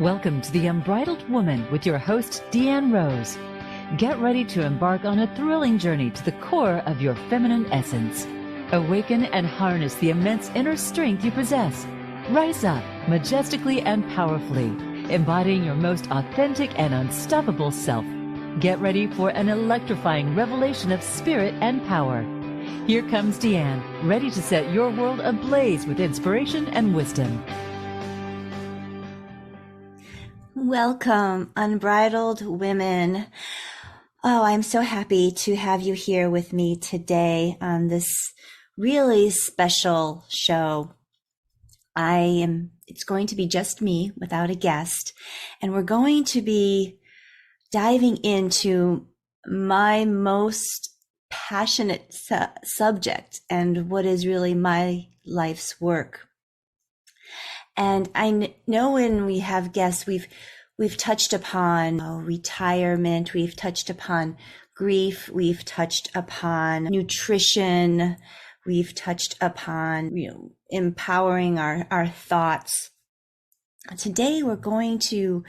Welcome to The Unbridled Woman with your host, Deanne Rose. Get ready to embark on a thrilling journey to the core of your feminine essence. Awaken and harness the immense inner strength you possess. Rise up majestically and powerfully, embodying your most authentic and unstoppable self. Get ready for an electrifying revelation of spirit and power. Here comes Deanne, ready to set your world ablaze with inspiration and wisdom. Welcome, Unbridled Women. Oh, I'm so happy to have you here with me today on this really special show. It's going to be just me without a guest, and we're going to be diving into my most passionate subject and what is really my life's work. And I know when we have guests, we've touched upon retirement, we've touched upon grief, we've touched upon nutrition, we've touched upon empowering our thoughts. Today we're going to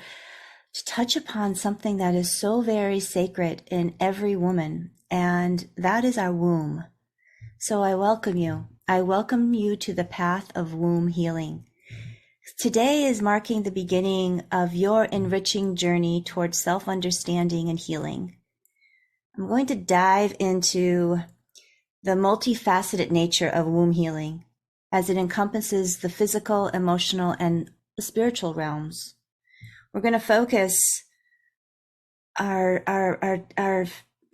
touch upon something that is so very sacred in every woman, and that is our womb. So I welcome you. I welcome you to the path of womb healing. Today is marking the beginning of your enriching journey towards self-understanding and healing. I'm going to dive into the multifaceted nature of womb healing as it encompasses the physical, emotional, and spiritual realms. We're going to focus our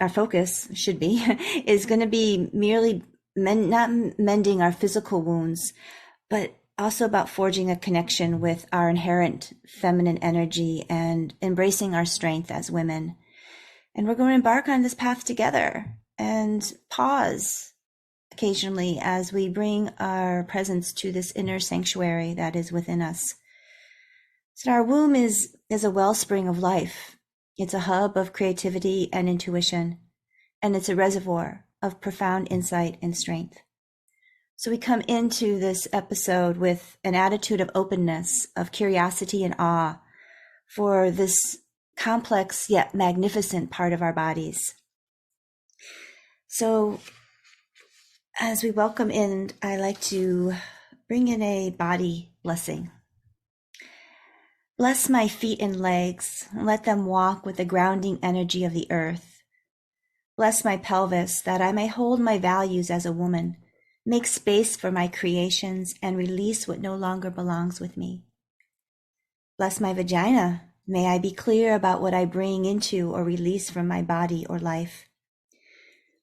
focus should be is going to be merely not mending our physical wounds, but also about forging a connection with our inherent feminine energy and embracing our strength as women. And we're going to embark on this path together and pause occasionally as we bring our presence to this inner sanctuary that is within us. So our womb is a wellspring of life. It's a hub of creativity and intuition, and it's a reservoir of profound insight and strength. So we come into this episode with an attitude of openness, of curiosity and awe for this complex yet magnificent part of our bodies. So as we welcome in, I like to bring in a body blessing. Bless my feet and legs, and let them walk with the grounding energy of the earth. Bless my pelvis, that I may hold my values as a woman, make space for my creations, and release what no longer belongs with me. Bless my vagina. May I be clear about what I bring into or release from my body or life.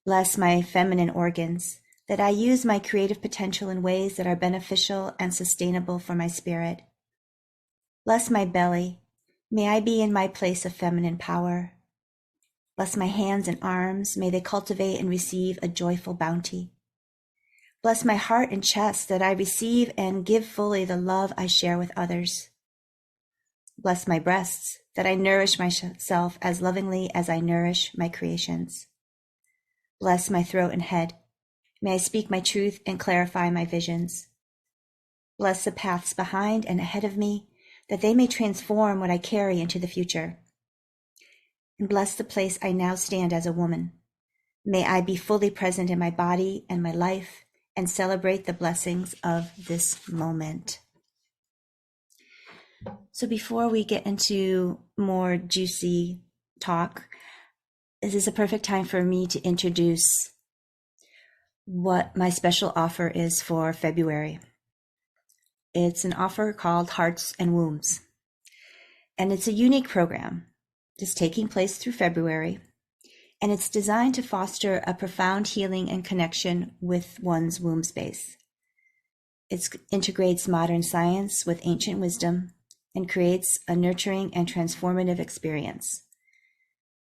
Bless my feminine organs, that I use my creative potential in ways that are beneficial and sustainable for my spirit. Bless my belly. May I be in my place of feminine power. Bless my hands and arms. May they cultivate and receive a joyful bounty. Bless my heart and chest, that I receive and give fully the love I share with others. Bless my breasts, that I nourish myself as lovingly as I nourish my creations. Bless my throat and head. May I speak my truth and clarify my visions. Bless the paths behind and ahead of me, that they may transform what I carry into the future. And bless the place I now stand as a woman. May I be fully present in my body and my life, and celebrate the blessings of this moment. So before we get into more juicy talk, this is a perfect time for me to introduce what my special offer is for February. It's an offer called Hearts and Wombs, and it's a unique program. It's taking place through February, and it's designed to foster a profound healing and connection with one's womb space. It integrates modern science with ancient wisdom and creates a nurturing and transformative experience.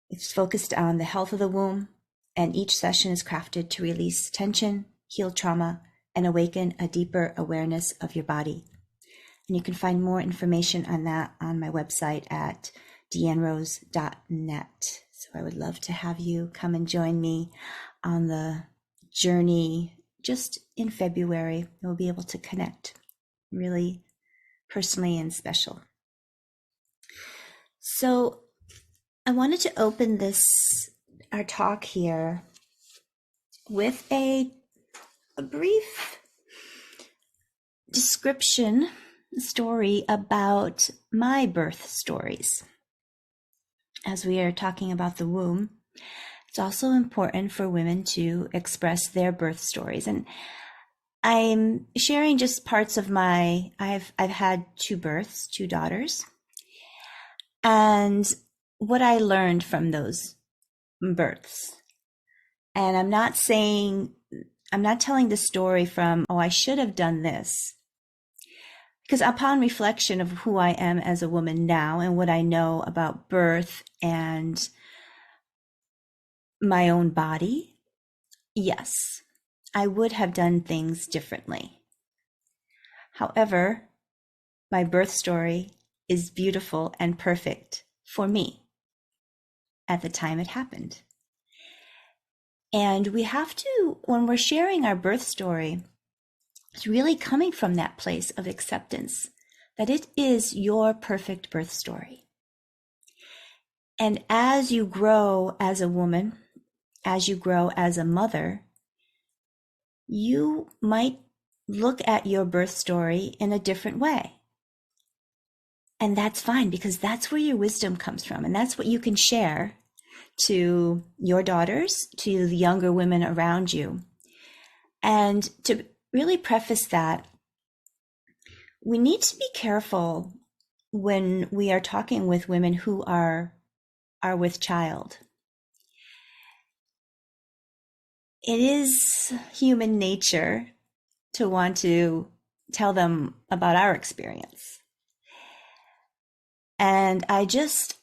It's focused on the health of the womb, and each session is crafted to release tension, heal trauma, and awaken a deeper awareness of your body. And you can find more information on that on my website at deannerose.net. So I would love to have you come and join me on the journey just in February. We'll be able to connect really personally and special. So I wanted to open our talk here with a brief description story about my birth stories. As we are talking about the womb, it's also important for women to express their birth stories. And I'm sharing just parts of I've had 2 births, 2 daughters, and what I learned from those births. And I'm not telling the story from, oh, I should have done this. Because upon reflection of who I am as a woman now and what I know about birth and my own body, yes, I would have done things differently. However, my birth story is beautiful and perfect for me at the time it happened. And we have to, when we're sharing our birth story, it's really coming from that place of acceptance that it is your perfect birth story. And as you grow as a woman, as you grow as a mother, you might look at your birth story in a different way. And that's fine, because that's where your wisdom comes from. And that's what you can share to your daughters, to the younger women around you. And to really preface that, we need to be careful when we are talking with women who are with child. It is human nature to want to tell them about our experience. And I just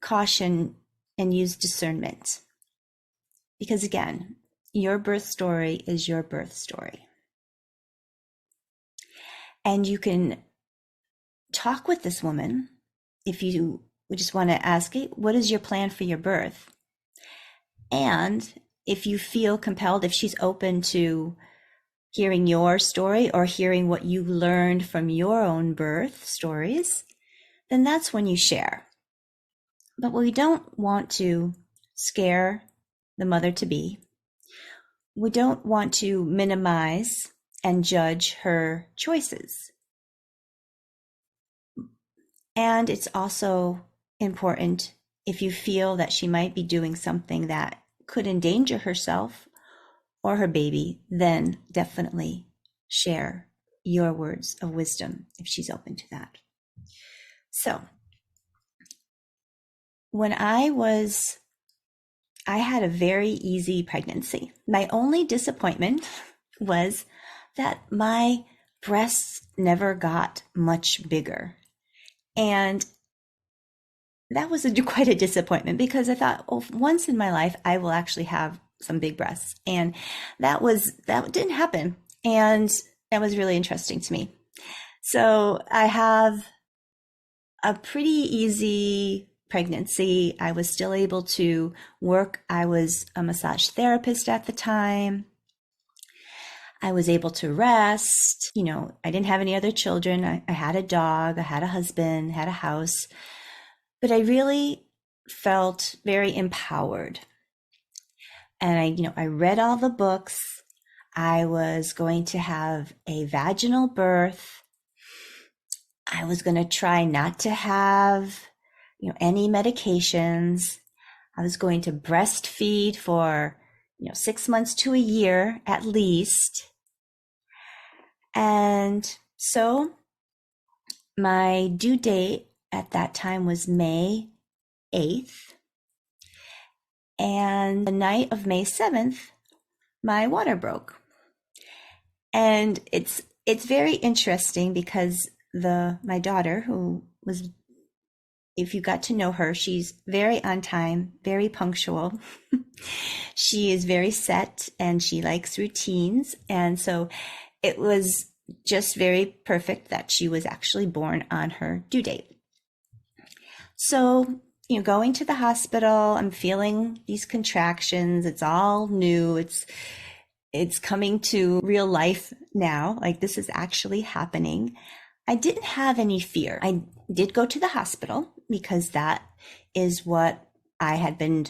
caution and use discernment. Because again, your birth story is your birth story. And you can talk with this woman if you just want to ask, hey, what is your plan for your birth? And if you feel compelled, if she's open to hearing your story or hearing what you learned from your own birth stories, then that's when you share. But we don't want to scare the mother-to-be. We don't want to minimize and judge her choices. And it's also important, if you feel that she might be doing something that could endanger herself or her baby, then definitely share your words of wisdom if she's open to that. So, when I had a very easy pregnancy. My only disappointment was that my breasts never got much bigger. And that was quite a disappointment, because I thought, oh, once in my life, I will actually have some big breasts. And that didn't happen. And that was really interesting to me. So I have a pretty easy pregnancy. I was still able to work. I was a massage therapist at the time. I was able to rest. I didn't have any other children. I had a dog, I had a husband, had a house, but I really felt very empowered. And I read all the books. I was going to have a vaginal birth. I was going to try not to have any medications. I was going to breastfeed for 6 months to a year at least. And so my due date at that time was May 8th. And the night of May 7th, my water broke. And it's very interesting, because my daughter, who was, if you got to know her, she's very on time, very punctual. She is very set and she likes routines. And so it was just very perfect that she was actually born on her due date. So, going to the hospital, I'm feeling these contractions. It's all new. It's coming to real life now. Like, this is actually happening. I didn't have any fear. I did go to the hospital because that is what I had been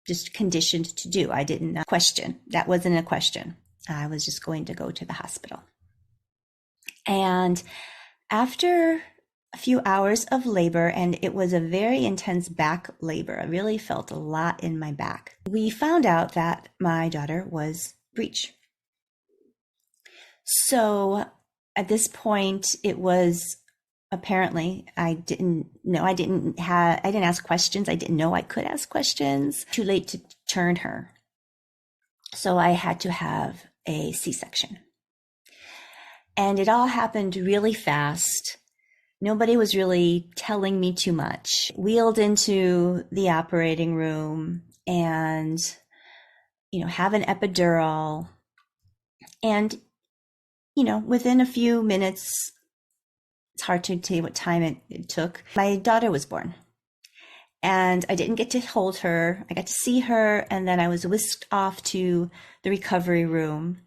just conditioned to do. I didn't question. That wasn't a question. I was just going to go to the hospital. And after a few hours of labor, and it was a very intense back labor, I really felt a lot in my back, we found out that my daughter was breech. So at this point, it was apparently, I didn't ask questions. I didn't know I could ask questions. Too late to turn her. So I had to have a C-section. And it all happened really fast. Nobody was really telling me too much. Wheeled into the operating room and, have an epidural. And, within a few minutes, it's hard to tell you what time it took, my daughter was born. And I didn't get to hold her. I got to see her, and then I was whisked off to the recovery room.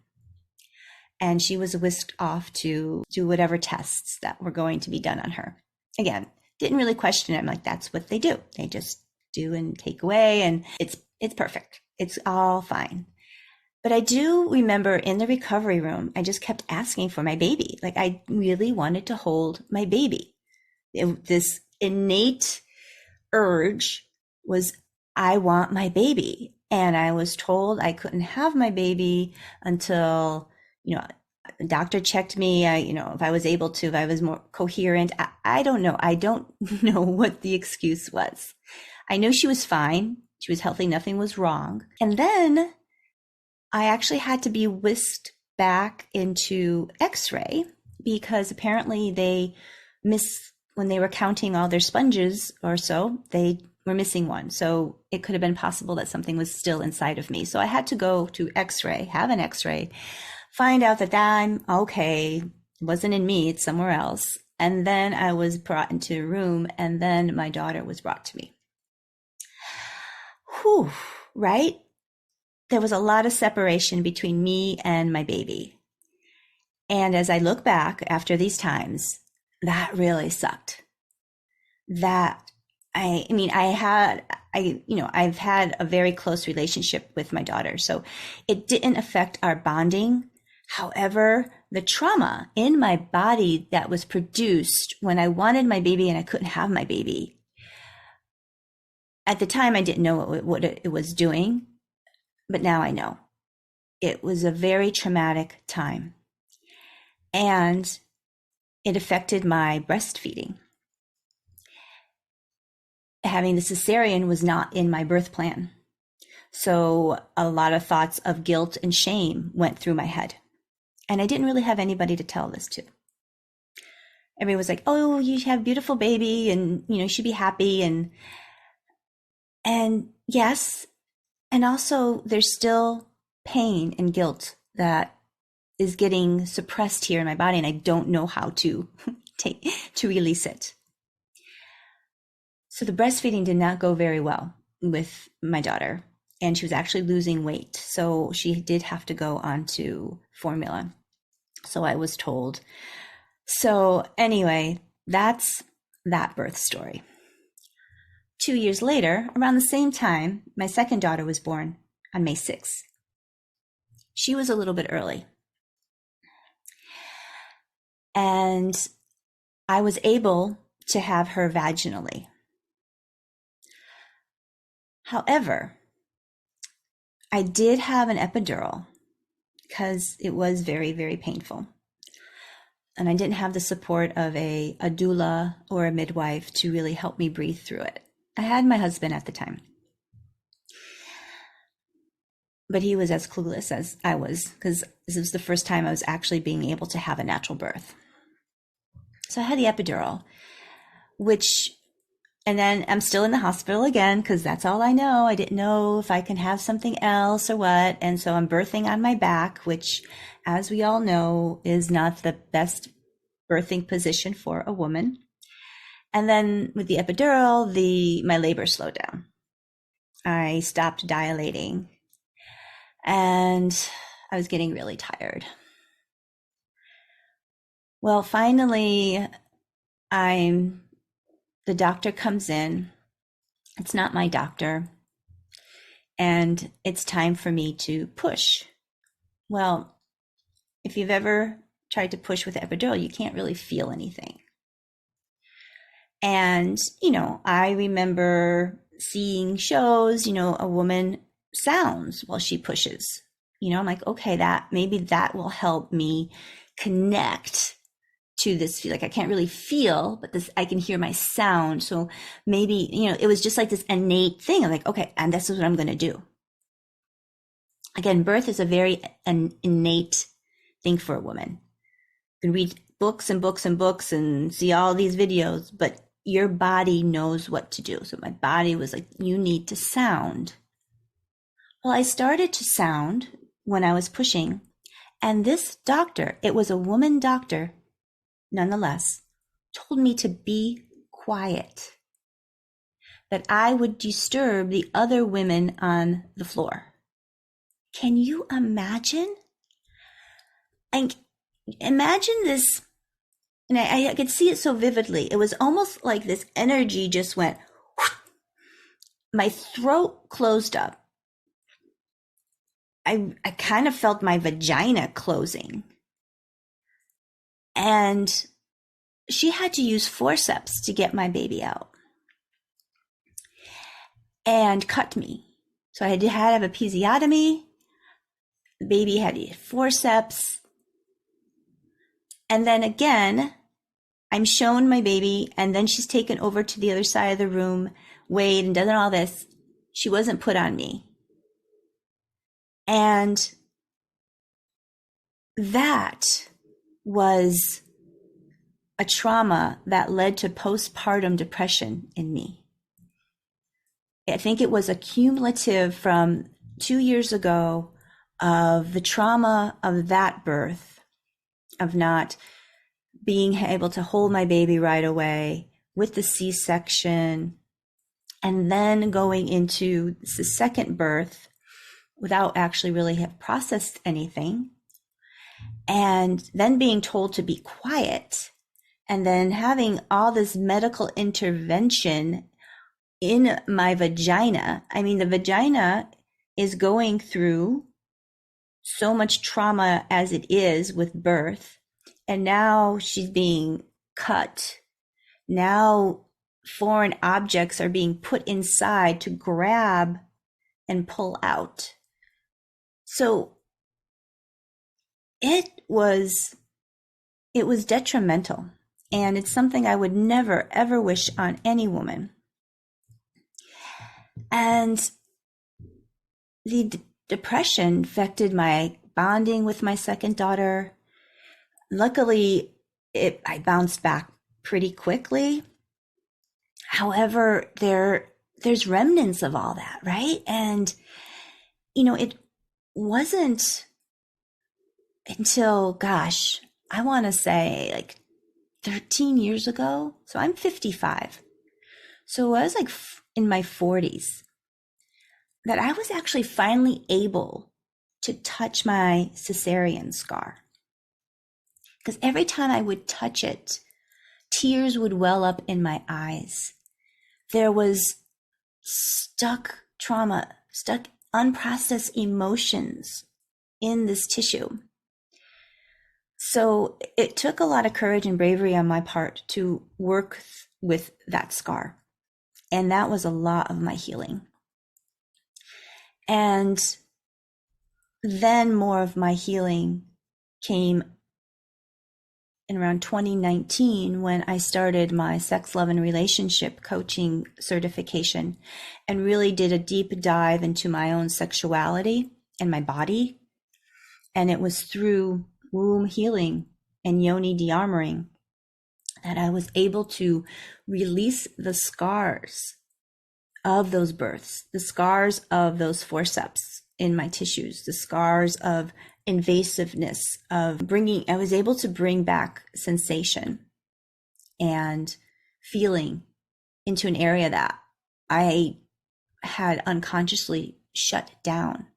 And she was whisked off to do whatever tests that were going to be done on her. Again, didn't really question it. I'm like, that's what they do. They just do and take away, and it's perfect. It's all fine. But I do remember in the recovery room, I just kept asking for my baby. Like, I really wanted to hold my baby. This innate urge was, I want my baby. And I was told I couldn't have my baby until, the doctor checked me, if I was able to, if I was more coherent. I don't know. I don't know what the excuse was. I know she was fine. She was healthy. Nothing was wrong. And then I actually had to be whisked back into X-ray because apparently when they were counting all their sponges or so, they were missing one. So it could have been possible that something was still inside of me. So I had to go to X-ray, have an X-ray, find out that I'm okay. It wasn't in me, it's somewhere else. And then I was brought into a room, and then my daughter was brought to me. Whew, right? There was a lot of separation between me and my baby. And as I look back after these times, that really sucked. I've had a very close relationship with my daughter, so it didn't affect our bonding. However, the trauma in my body that was produced when I wanted my baby and I couldn't have my baby, at the time I didn't know what it was doing. But now I know. It was a very traumatic time. And it affected my breastfeeding. Having the cesarean was not in my birth plan. So a lot of thoughts of guilt and shame went through my head. And I didn't really have anybody to tell this to. Everyone was like, oh, you have a beautiful baby and, you should be happy. And yes. And also there's still pain and guilt that is getting suppressed here in my body, and I don't know how to release it. So the breastfeeding did not go very well with my daughter, and she was actually losing weight. So she did have to go on to formula. So I was told. So anyway, that's that birth story. 2 years later, around the same time, my second daughter was born on May 6th. She was a little bit early. And I was able to have her vaginally. However, I did have an epidural because it was very, very painful. And I didn't have the support of a doula or a midwife to really help me breathe through it. I had my husband at the time, but he was as clueless as I was, because this was the first time I was actually being able to have a natural birth. So I had the epidural, and then I'm still in the hospital again, because that's all I know. I didn't know if I can have something else or what. And so I'm birthing on my back, which, as we all know, is not the best birthing position for a woman. And then with the epidural, my labor slowed down. I stopped dilating, and I was getting really tired. Well, finally, the the doctor comes in. It's not my doctor. And it's time for me to push. Well, if you've ever tried to push with epidural, you can't really feel anything. And, I remember seeing shows, a woman sounds while she pushes. I'm like, okay, maybe that will help me connect to this. Like, I can't really feel, but I can hear my sound. So maybe, it was just like this innate thing. I'm like, okay, and this is what I'm going to do. Again, birth is a very innate thing for a woman. You can read books and books and books and see all these videos, but your body knows what to do. So my body was like, you need to sound. Well, I started to sound when I was pushing, and this doctor, it was a woman doctor, nonetheless, told me to be quiet, that I would disturb the other women on the floor. Can you imagine? And imagine this, and I could see it so vividly. It was almost like this energy just went, whoosh. My throat closed up. I kind of felt my vagina closing. And she had to use forceps to get my baby out and cut me. So I had to have a episiotomy. The baby had to use forceps. And then again, I'm shown my baby, and then she's taken over to the other side of the room, weighed and done all this. She wasn't put on me. And that was a trauma that led to postpartum depression in me. I think it was a cumulative from 2 years ago of the trauma of that birth, of not being able to hold my baby right away with the C-section, and then going into the second birth without actually really have processed anything, and then being told to be quiet, and then having all this medical intervention in my vagina. I mean, the vagina is going through so much trauma as it is with birth, and now she's being cut. Now foreign objects are being put inside to grab and pull out. So it was detrimental, and it's something I would never, ever wish on any woman. And the depression affected my bonding with my second daughter. Luckily, I bounced back pretty quickly. However, there's remnants of all that, right? And, it wasn't until, I want to say like 13 years ago. So I'm 55. So I was like in my 40s that I was actually finally able to touch my cesarean scar. Because every time I would touch it, tears would well up in my eyes. There was stuck trauma, stuck unprocessed emotions in this tissue. So it took a lot of courage and bravery on my part to work with that scar. And that was a lot of my healing. And then more of my healing came in around 2019 when I started my sex, love, and relationship coaching certification and really did a deep dive into my own sexuality and my body. And it was through womb healing and yoni de-armoring that I was able to release the scars of those births, the scars of those forceps in my tissues, the scars of invasiveness of I was able to bring back sensation and feeling into an area that I had unconsciously shut down.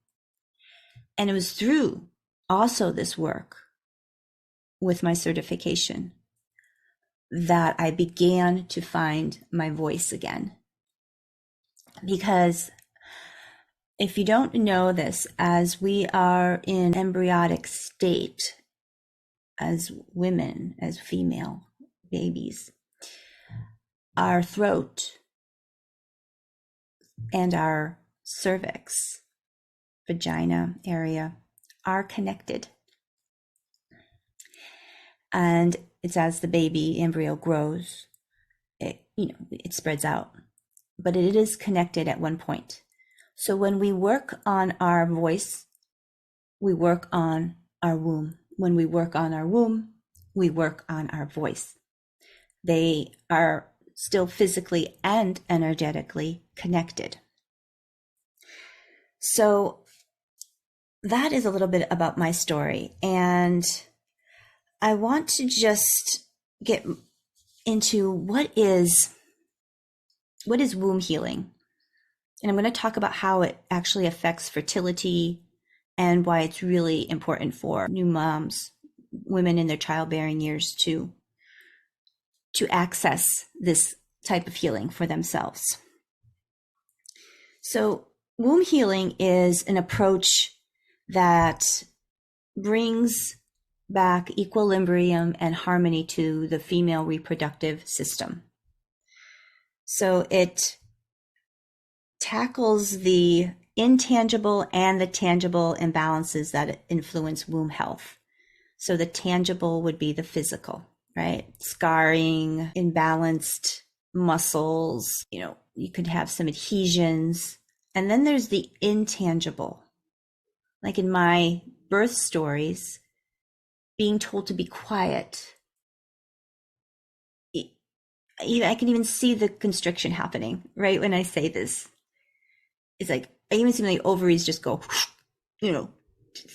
And it was through also this work with my certification that I began to find my voice again. Because if you don't know this, as we are in embryonic state, as women, as female babies, our throat and our cervix, vagina area are connected. And it's as the baby embryo grows, it spreads out, but it is connected at one point. So when we work on our voice, we work on our womb. When we work on our womb, we work on our voice. They are still physically and energetically connected. So that is a little bit about my story. And I want to just get into what is womb healing. And I'm going to talk about how it actually affects fertility and why it's really important for new moms, women in their childbearing years to access this type of healing for themselves. So womb healing is an approach that brings back equilibrium and harmony to the female reproductive system. So it tackles the intangible and the tangible imbalances that influence womb health. So the tangible would be the physical, right? Scarring, imbalanced muscles, you could have some adhesions. And then there's the intangible. Like in my birth stories, being told to be quiet. I can even see the constriction happening right when I say this. It's like I even see my ovaries just go,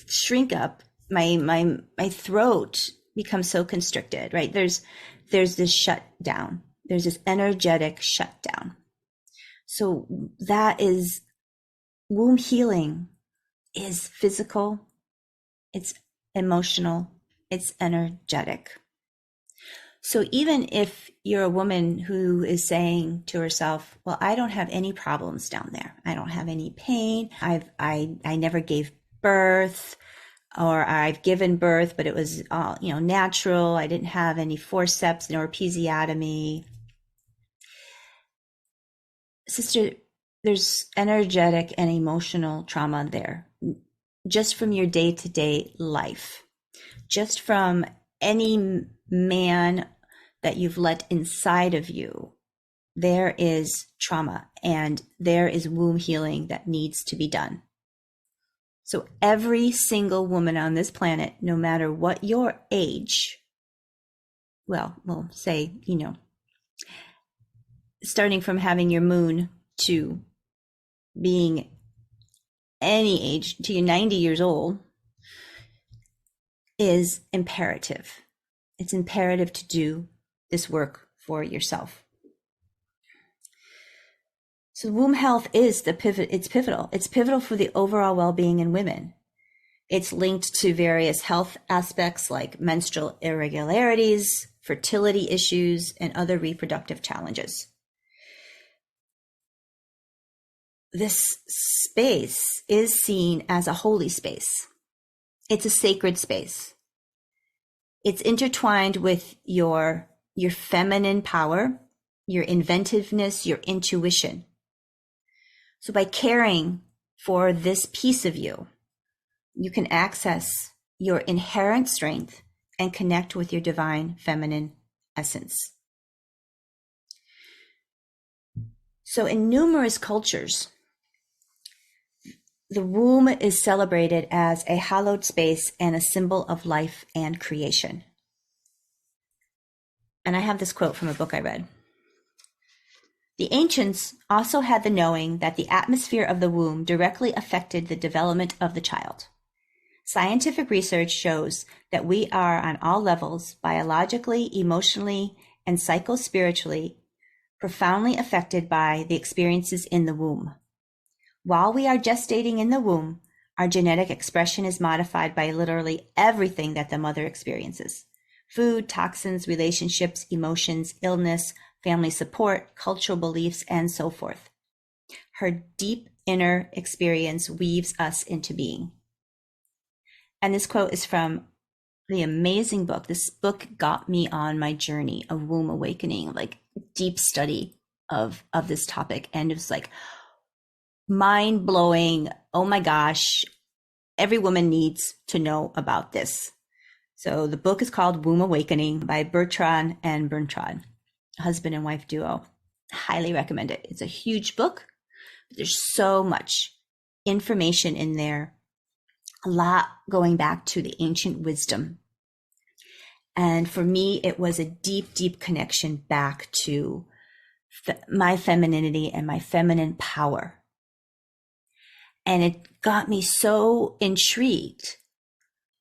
shrink up. My throat becomes so constricted, right? There's this shutdown. There's this energetic shutdown. So that is womb healing is physical, it's emotional, it's energetic. So even if you're a woman who is saying to herself, well, I don't have any problems down there. I don't have any pain. I never gave birth, or I've given birth, but it was all, natural. I didn't have any forceps nor episiotomy. Sister, there's energetic and emotional trauma there, just from your day-to-day life, just from any man that you've let inside of you. There is trauma and there is womb healing that needs to be done. So every single woman on this planet, no matter what your age, well, we'll say, starting from having your moon to being any age to you're 90 years old, is imperative. It's imperative to do this work for yourself. So womb health is it's pivotal. It's pivotal for the overall well-being in women. It's linked to various health aspects like menstrual irregularities, fertility issues, and other reproductive challenges. This space is seen as a holy space. It's a sacred space. It's intertwined with your feminine power, your inventiveness, your intuition. So by caring for this piece of you, you can access your inherent strength and connect with your divine feminine essence. So in numerous cultures, the womb is celebrated as a hallowed space and a symbol of life and creation. And I have this quote from a book I read. The ancients also had the knowing that the atmosphere of the womb directly affected the development of the child. Scientific research shows that we are on all levels, biologically, emotionally, and psychospiritually, profoundly affected by the experiences in the womb. While we are gestating in the womb, our genetic expression is modified by literally everything that the mother experiences, food, toxins, relationships, emotions, illness, family support, cultural beliefs, and so forth. Her deep inner experience weaves us into being. And this quote is from the amazing book. This book got me on my journey of womb awakening, like deep study of this topic. And it was like mind blowing. Oh my gosh, every woman needs to know about this. So the book is called Womb Awakening by Bertrand and Bertrand, husband and wife duo. Highly recommend it. It's a huge book. There's so much information in there, a lot going back to the ancient wisdom. And for me, it was a deep, deep connection back to my femininity and my feminine power. And it got me so intrigued.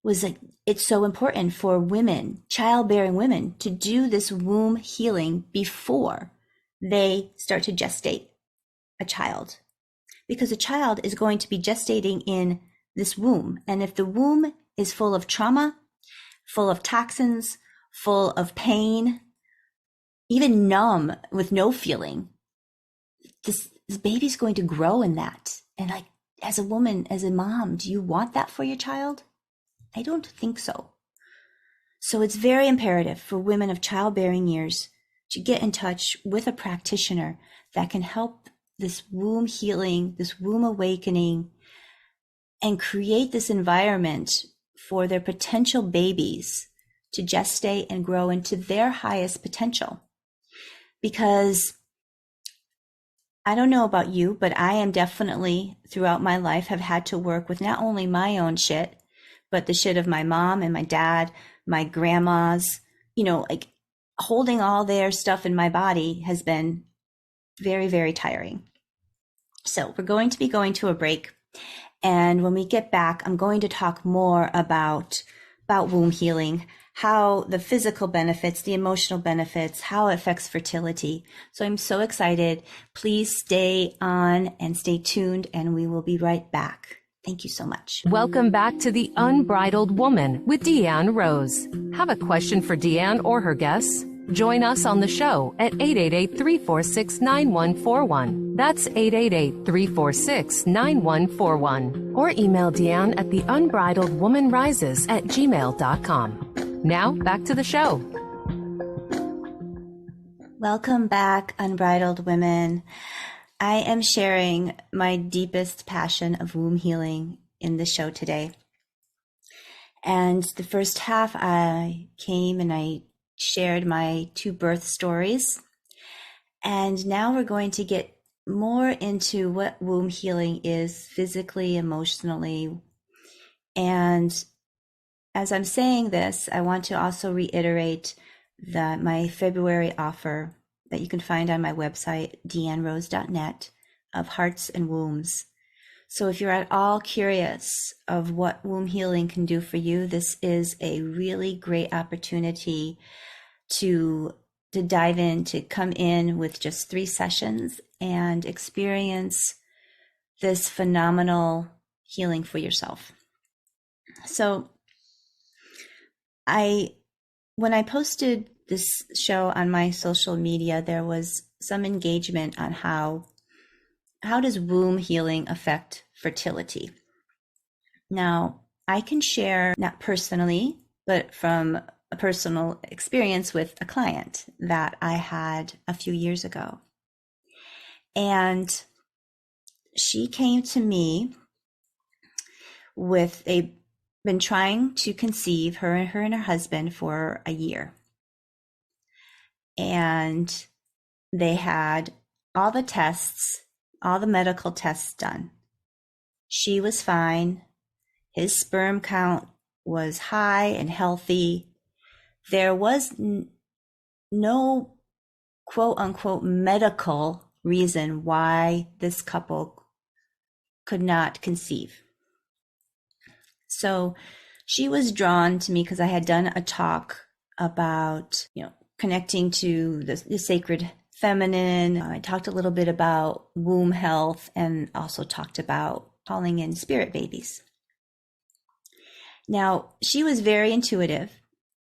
Was like, it's so important for women, childbearing women, to do this womb healing before they start to gestate a child, because a child is going to be gestating in this womb. And if the womb is full of trauma, full of toxins, full of pain, even numb with no feeling, this baby's going to grow in that. And like, as a woman, as a mom, do you want that for your child? I don't think so. So it's very imperative for women of childbearing years to get in touch with a practitioner that can help this womb healing, this womb awakening, and create this environment for their potential babies to gestate and grow into their highest potential. Because I don't know about you, but I am definitely throughout my life have had to work with not only my own shit, but the shit of my mom and my dad, my grandmas, like holding all their stuff in my body has been very, very tiring. So we're going to be going to a break. And when we get back, I'm going to talk more about womb healing, how the physical benefits, the emotional benefits, how it affects fertility. So I'm so excited. Please stay on and stay tuned, and we will be right back. Thank you so much. Welcome back to The Unbridled Woman with Deanne Rose. Have a question for Deanne or her guests? Join us on the show at 888-346-9141. That's 888-346-9141. Or email Deanne at theunbridledwomanrises@gmail.com. Now, back to the show. Welcome back, Unbridled Women. I am sharing my deepest passion of womb healing in the show today. And the first half, I came and I shared my 2 birth stories. And now we're going to get more into what womb healing is physically, emotionally. And as I'm saying this, I want to also reiterate that my February offer that you can find on my website, deannerose.net, of Hearts and Wombs. So if you're at all curious of what womb healing can do for you, this is a really great opportunity to dive in, to come in with just 3 sessions and experience this phenomenal healing for yourself. So when I posted this show on my social media, there was some engagement on how does womb healing affect fertility? Now, I can share, not personally, but from a personal experience with a client that I had a few years ago. And she came to me with been trying to conceive, her and her husband, for a year. And they had all the tests, all the medical tests done. She was fine. His sperm count was high and healthy. There was no quote unquote medical reason why this couple could not conceive. So she was drawn to me because I had done a talk about, connecting to the sacred feminine. I talked a little bit about womb health and also talked about calling in spirit babies. Now, she was very intuitive,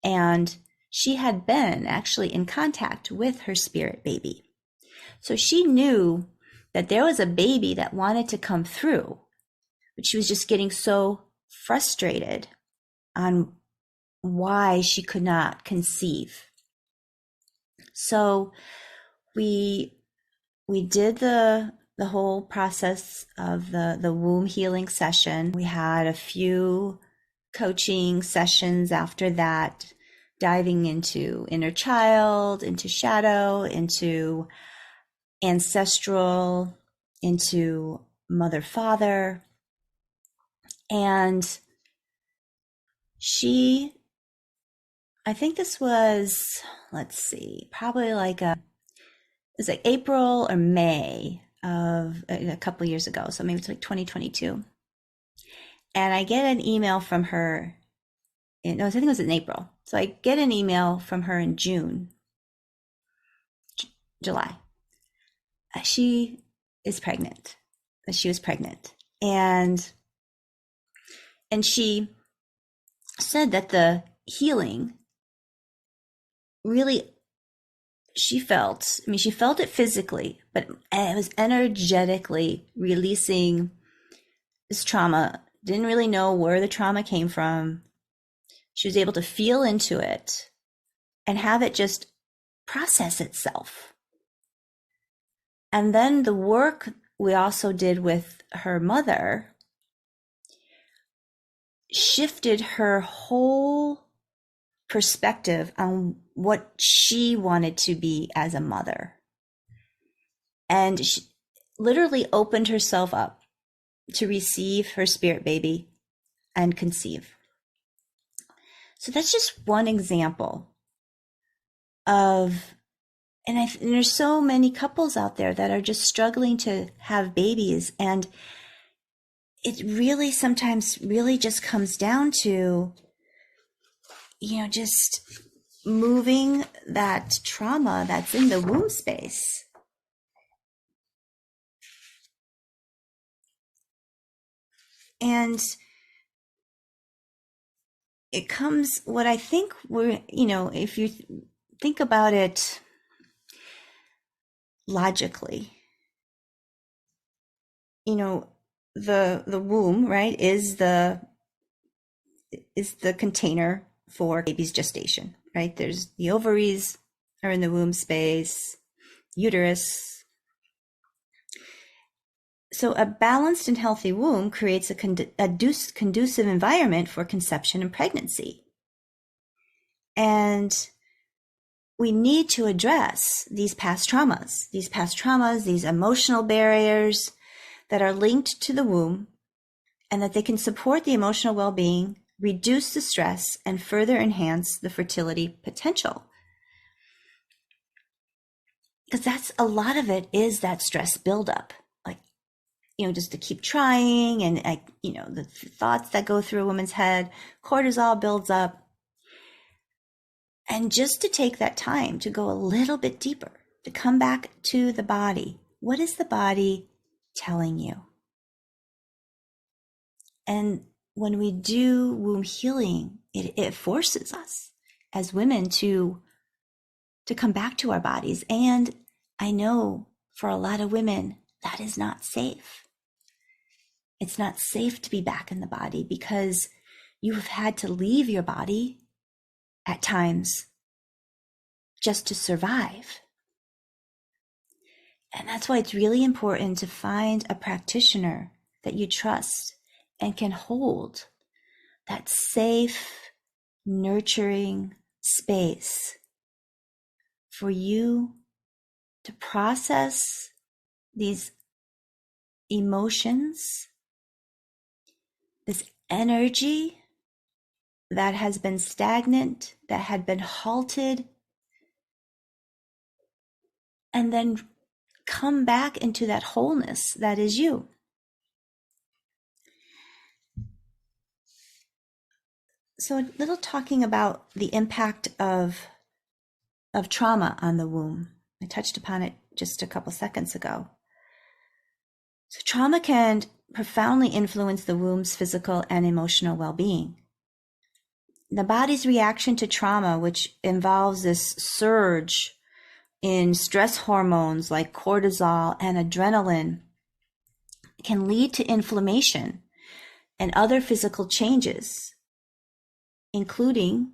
and she had been actually in contact with her spirit baby. So she knew that there was a baby that wanted to come through, but she was just getting so frustrated on why she could not conceive. So we did the whole process of the womb healing session. We had a few coaching sessions after that, diving into inner child, into shadow, into ancestral, into mother, father. And I think this was, probably it was like April or May of a couple of years ago. So maybe it's like 2022. And I get an email from her I think it was in April. So I get an email from her in July. She is pregnant. She was pregnant. And she said that the healing really, she felt it physically, but it was energetically releasing this trauma. Didn't really know where the trauma came from. She was able to feel into it and have it just process itself. And then the work we also did with her mother shifted her whole perspective on what she wanted to be as a mother. And she literally opened herself up to receive her spirit baby and conceive. So that's just one example of, and there's so many couples out there that are just struggling to have babies. And it really sometimes really just comes down to, just moving that trauma that's in the womb space. And it comes, what I think if you think about it logically, the womb, right, is the container for baby's gestation, right? There's the ovaries are in the womb space, uterus. So a balanced and healthy womb creates a conducive environment for conception and pregnancy. And we need to address these past traumas, these emotional barriers that are linked to the womb, and that they can support the emotional well-being, reduce the stress, and further enhance the fertility potential. Because that's a lot of it, is that stress buildup. Just to keep trying, and the thoughts that go through a woman's head, cortisol builds up. And just to take that time to go a little bit deeper, to come back to the body. What is the body telling you? And when we do womb healing, it forces us as women to come back to our bodies. And I know for a lot of women, that is not safe. It's not safe to be back in the body because you have had to leave your body at times just to survive. And that's why it's really important to find a practitioner that you trust and can hold that safe, nurturing space for you to process these emotions, this energy that has been stagnant, that had been halted, and then come back into that wholeness that is you. So a little talking about the impact of trauma on the womb. I touched upon it just a couple seconds ago. So trauma can profoundly influence the womb's physical and emotional well-being. the body's reaction to trauma, which involves this surge in stress hormones like cortisol and adrenaline, can lead to inflammation and other physical changes, including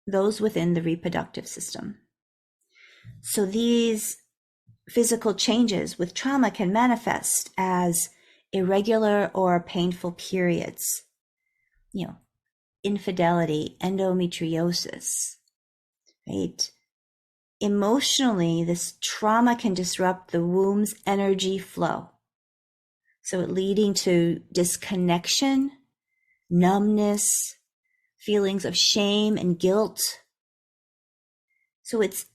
those within the reproductive system. So these physical changes with trauma can manifest as irregular or painful periods, infidelity, endometriosis, right? Emotionally, this trauma can disrupt the womb's energy flow. So leading to disconnection, numbness, feelings of shame and guilt. So it's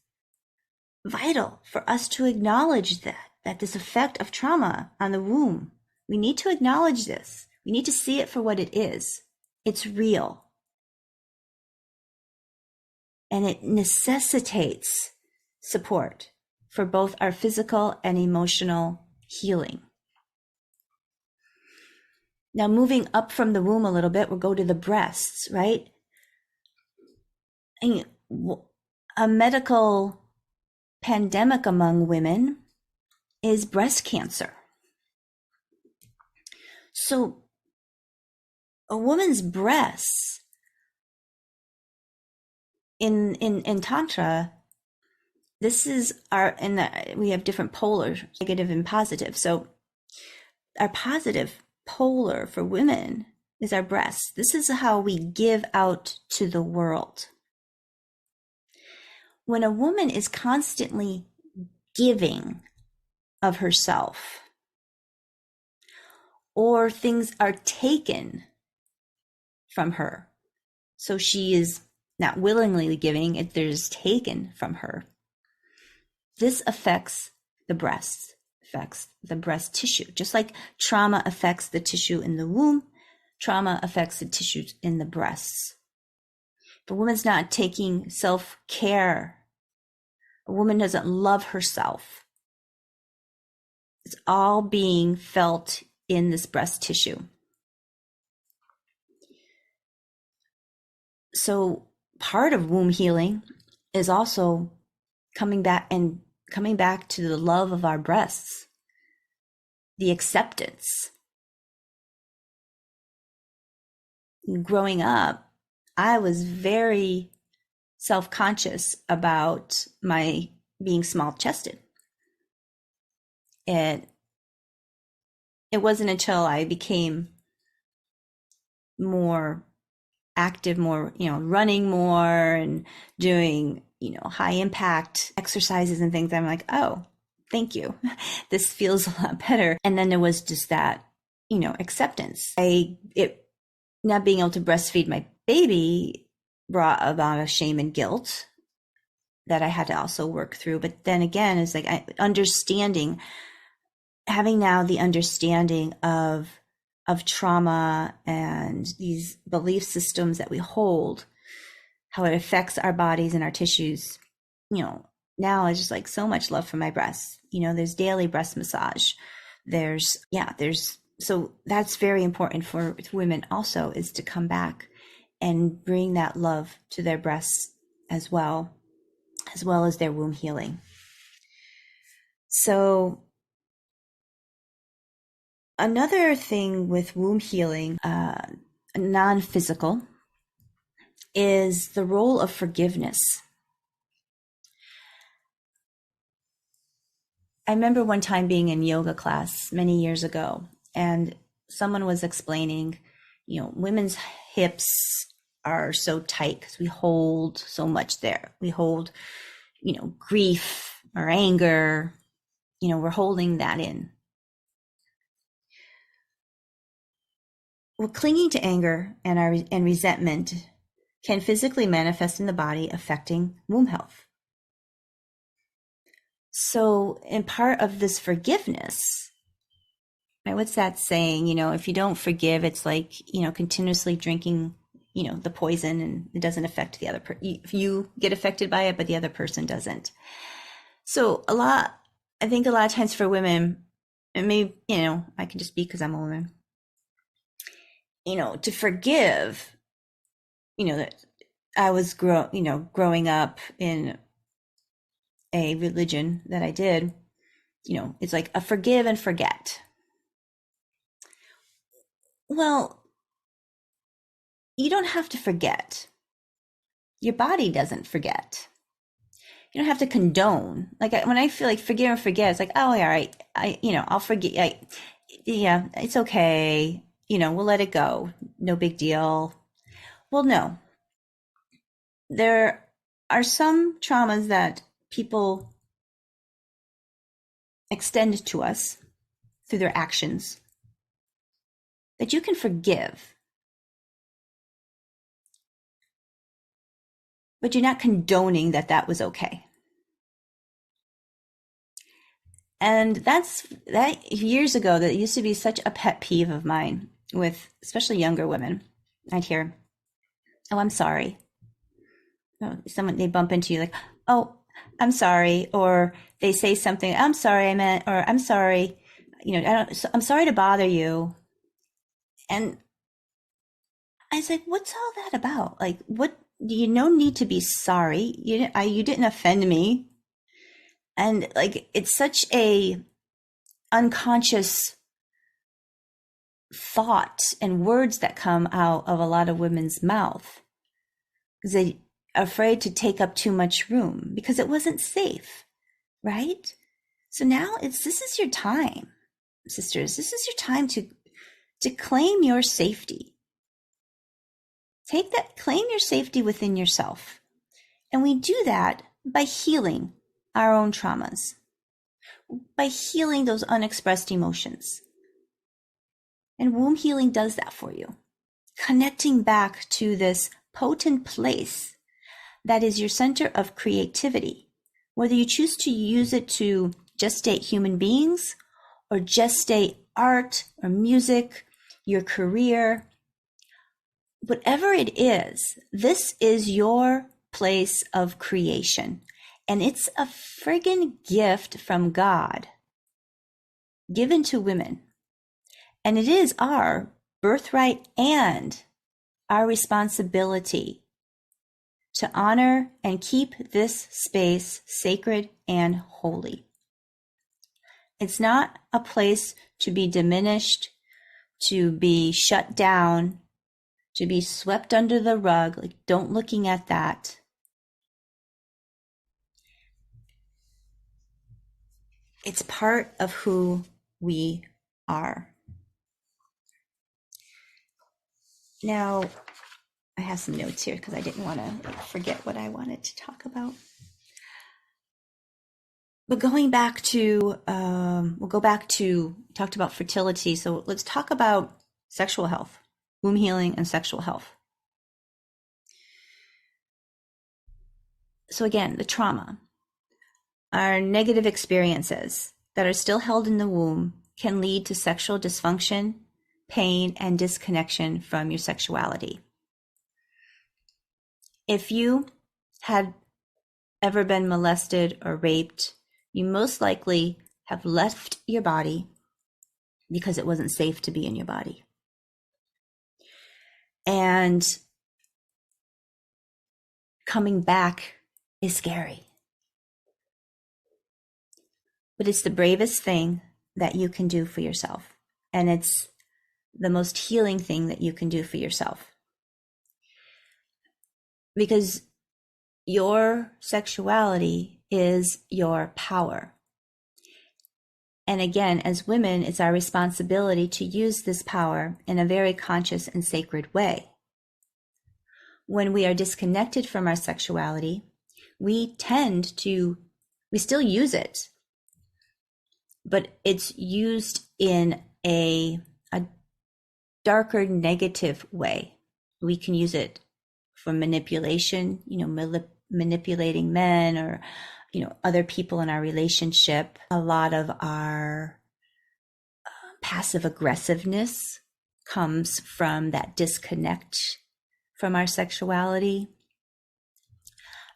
vital for us to acknowledge that this effect of trauma on the womb, we need to acknowledge this. We need to see it for what it is. It's real. And it necessitates support for both our physical and emotional healing. Now, moving up from the womb a little bit, we'll go to the breasts, right? And a medical pandemic among women is breast cancer. So a woman's breasts in Tantra, this is we have different polars, negative and positive. So our positive polar for women is our breasts. This is how we give out to the world. When a woman is constantly giving of herself, or things are taken from her, so she is not willingly giving, there's taken from her, this affects the breasts, affects the breast tissue. Just like trauma affects the tissue in the womb, trauma affects the tissues in the breasts. If a woman's not taking self-care, a woman doesn't love herself, it's all being felt in this breast tissue. So part of womb healing is also coming back to the love of our breasts, the acceptance. Growing up, I was very self-conscious about my being small-chested. It wasn't until I became more active, more, running more and doing, high impact exercises and things, I'm like, oh, thank you. This feels a lot better. And then there was just that, acceptance. Not being able to breastfeed my baby brought about a shame and guilt that I had to also work through. But then again, it's like having now the understanding of trauma and these belief systems that we hold, how it affects our bodies and our tissues. Now it's just like so much love for my breasts. There's daily breast massage. So that's very important for women also, is to come back and bring that love to their breasts as well as their womb healing. So another thing with womb healing, non-physical, is the role of forgiveness. I remember one time being in yoga class many years ago, and someone was explaining, women's hips are so tight because we hold so much there. We hold, grief or anger, we're holding that in. Well, clinging to anger and resentment can physically manifest in the body, affecting womb health. So in part of this forgiveness, right, what's that saying? If you don't forgive, it's like, continuously drinking, the poison, and it doesn't affect the other person. If you get affected by it, but the other person doesn't. So I think a lot of times for women, and maybe, I can just speak because I'm a woman, to forgive that I was growing up in a religion that I did, it's like a forgive and forget. Well, you don't have to forget. Your body doesn't forget. You don't have to condone. Like when I feel like forgive and forget, it's like, oh, yeah, all right, I'll forget. Yeah, it's okay. We'll let it go. No big deal. Well, no. There are some traumas that people extend to us through their actions that you can forgive, but you're not condoning that was okay. And that years ago, that used to be such a pet peeve of mine with especially younger women. I'd hear, oh, I'm sorry. They bump into you like, oh, I'm sorry. Or they say something, I'm sorry, I meant, or I'm sorry, I'm sorry to bother you. And I was like, what's all that about? Like, what, no need to be sorry. You didn't offend me. And like, it's such a unconscious thought and words that come out of a lot of women's mouth, because they are afraid to take up too much room because it wasn't safe, right? So now this is your time, sisters. This is your time to claim your safety. Claim your safety within yourself. And we do that by healing our own traumas, by healing those unexpressed emotions. And womb healing does that for you, connecting back to this potent place that is your center of creativity, whether you choose to use it to gestate human beings or gestate art or music, your career, whatever it is, this is your place of creation. And it's a friggin' gift from God given to women. And it is our birthright and our responsibility to honor and keep this space sacred and holy. It's not a place to be diminished, to be shut down, to be swept under the rug. Like, don't looking at that. It's part of who we are. Now, I have some notes here because I didn't want to forget what I wanted to talk about. But going back to, talked about fertility. So let's talk about sexual health, womb healing and sexual health. So again, the trauma, our negative experiences that are still held in the womb can lead to sexual dysfunction, pain, and disconnection from your sexuality. If you had ever been molested or raped, you most likely have left your body because it wasn't safe to be in your body. And coming back is scary. But it's the bravest thing that you can do for yourself. And it's the most healing thing that you can do for yourself. Because your sexuality is your power. And again, as women, it's our responsibility to use this power in a very conscious and sacred way. When we are disconnected from our sexuality, we still use it, but it's used in a darker, negative way. We can use it for manipulation, manipulating men or, other people in our relationship. A lot of our passive aggressiveness comes from that disconnect from our sexuality.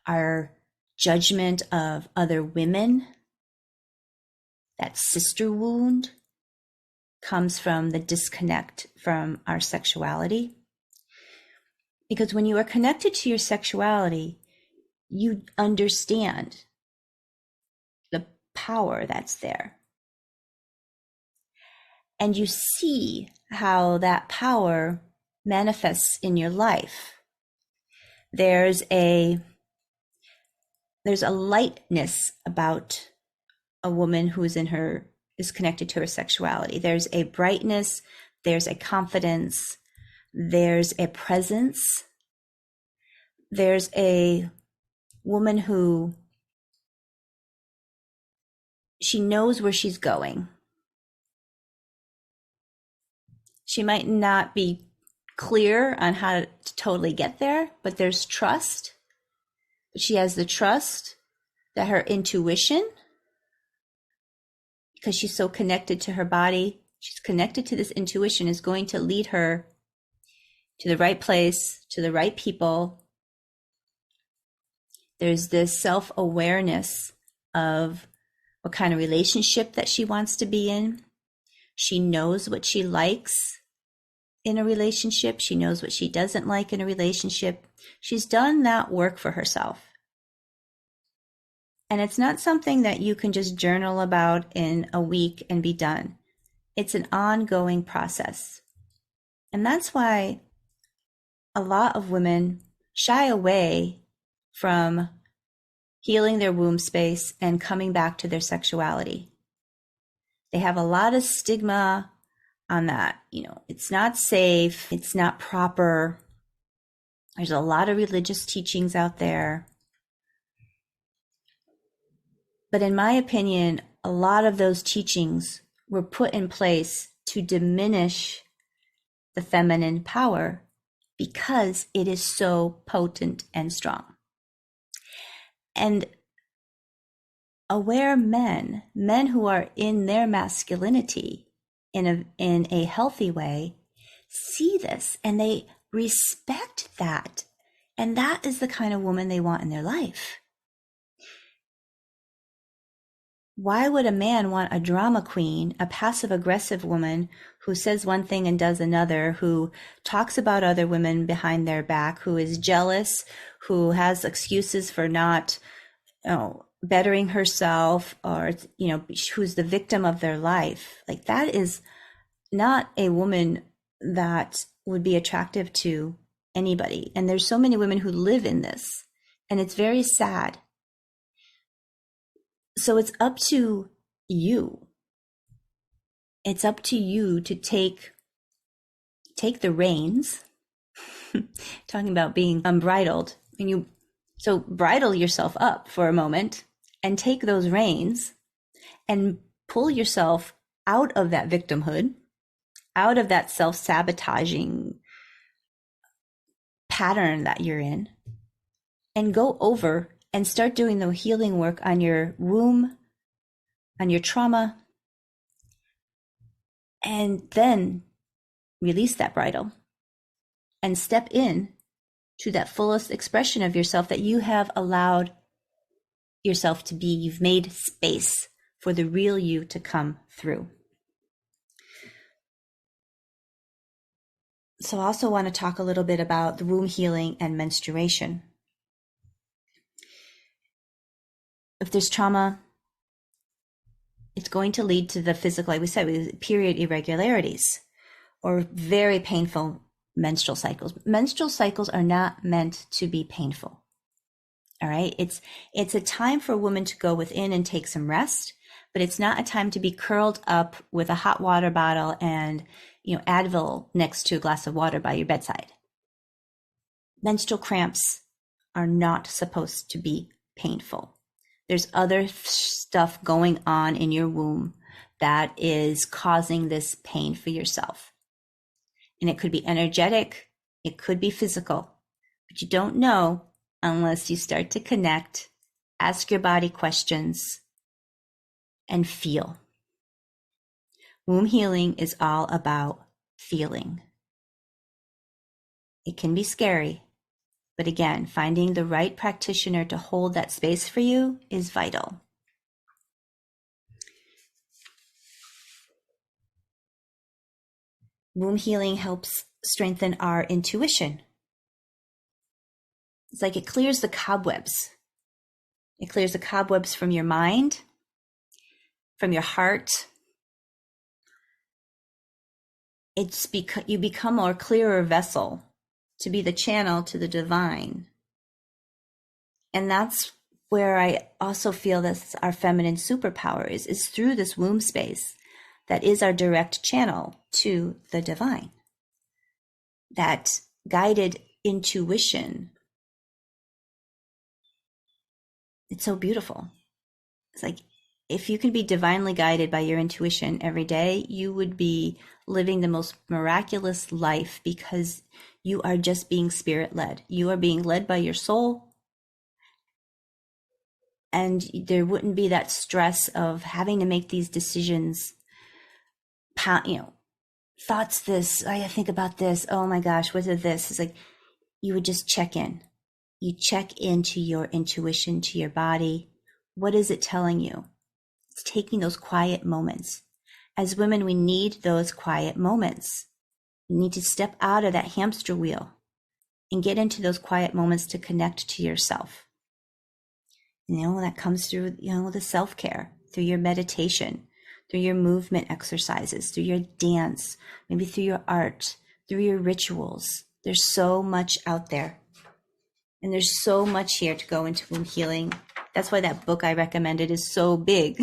Our judgment of other women, that sister wound, comes from the disconnect from our sexuality. Because when you are connected to your sexuality, you understand the power that's there. And you see how that power manifests in your life. There's a lightness about a woman who is connected to her sexuality. There's a brightness, there's a confidence, there's a presence. There's a woman who she knows where she's going. She might not be clear on how to totally get there, but there's trust. She has the trust that her intuition, because she's so connected to her body, she's connected to this intuition, is going to lead her to the right place, to the right people. There's this self-awareness of what kind of relationship that she wants to be in. She knows what she likes in a relationship. She knows what she doesn't like in a relationship. She's done that work for herself. And it's not something that you can just journal about in a week and be done. It's an ongoing process. And that's why a lot of women shy away from healing their womb space and coming back to their sexuality. They have a lot of stigma on that. It's not safe, it's not proper. There's a lot of religious teachings out there. But in my opinion, a lot of those teachings were put in place to diminish the feminine power because it is so potent and strong. And aware men who are in their masculinity in a healthy way, see this and they respect that. And that is the kind of woman they want in their life. Why would a man want a drama queen, a passive-aggressive woman who says one thing and does another, who talks about other women behind their back, who is jealous, who has excuses for not bettering herself, or who's the victim of their life? Like, that is not a woman that would be attractive to anybody. And there's so many women who live in this, and it's very sad. So it's up to you. It's up to you to take the reins. Talking about being unbridled. So bridle yourself up for a moment and take those reins and pull yourself out of that victimhood, out of that self-sabotaging pattern that you're in, and go over and start doing the healing work on your womb, on your trauma, and then release that bridle and step in to that fullest expression of yourself that you have allowed yourself to be. You've made space for the real you to come through. So I also want to talk a little bit about the womb healing and menstruation. If there's trauma, it's going to lead to the physical, like we said, with period irregularities or very painful menstrual cycles. Menstrual cycles are not meant to be painful. All right. It's a time for a woman to go within and take some rest, but it's not a time to be curled up with a hot water bottle and, Advil next to a glass of water by your bedside. Menstrual cramps are not supposed to be painful. There's other stuff going on in your womb that is causing this pain for yourself. And it could be energetic, it could be physical, but you don't know unless you start to connect, ask your body questions, and feel. Womb healing is all about feeling. It can be scary, but again, finding the right practitioner to hold that space for you is vital. Womb healing helps strengthen our intuition. It's like it clears the cobwebs. It clears the cobwebs from your mind, from your heart. You become a more clearer vessel to be the channel to the divine. And that's where I also feel this our feminine superpower is through this womb space that is our direct channel to the divine. That guided intuition. It's so beautiful. It's like if you can be divinely guided by your intuition every day, you would be living the most miraculous life because you are just being spirit led. You are being led by your soul. And there wouldn't be that stress of having to make these decisions. Thoughts this, I think about this. Oh my gosh, what is this? It's like you would just check in. You check into your intuition, to your body. What is it telling you? It's taking those quiet moments. As women, we need those quiet moments. You need to step out of that hamster wheel and get into those quiet moments to connect to yourself. That comes through, the self-care, through your meditation, through your movement exercises, through your dance, maybe through your art, through your rituals. There's so much out there. And there's so much here to go into womb healing. That's why that book I recommended is so big.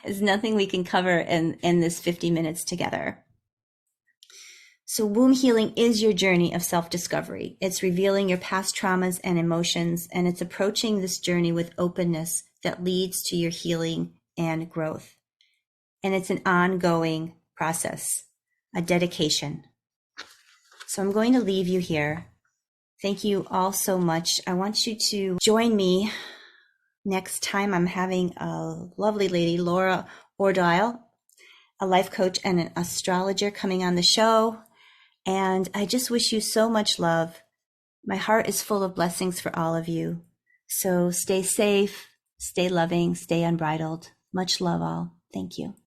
There's nothing we can cover in this 50 minutes together. So womb healing is your journey of self-discovery. It's revealing your past traumas and emotions, and it's approaching this journey with openness that leads to your healing and growth. And it's an ongoing process, a dedication. So I'm going to leave you here. Thank you all so much. I want you to join me next time. I'm having a lovely lady, Laura Ordile, a life coach and an astrologer, coming on the show. And I just wish you so much love. My heart is full of blessings for all of you. So stay safe, stay loving, stay unbridled. Much love all. Thank you.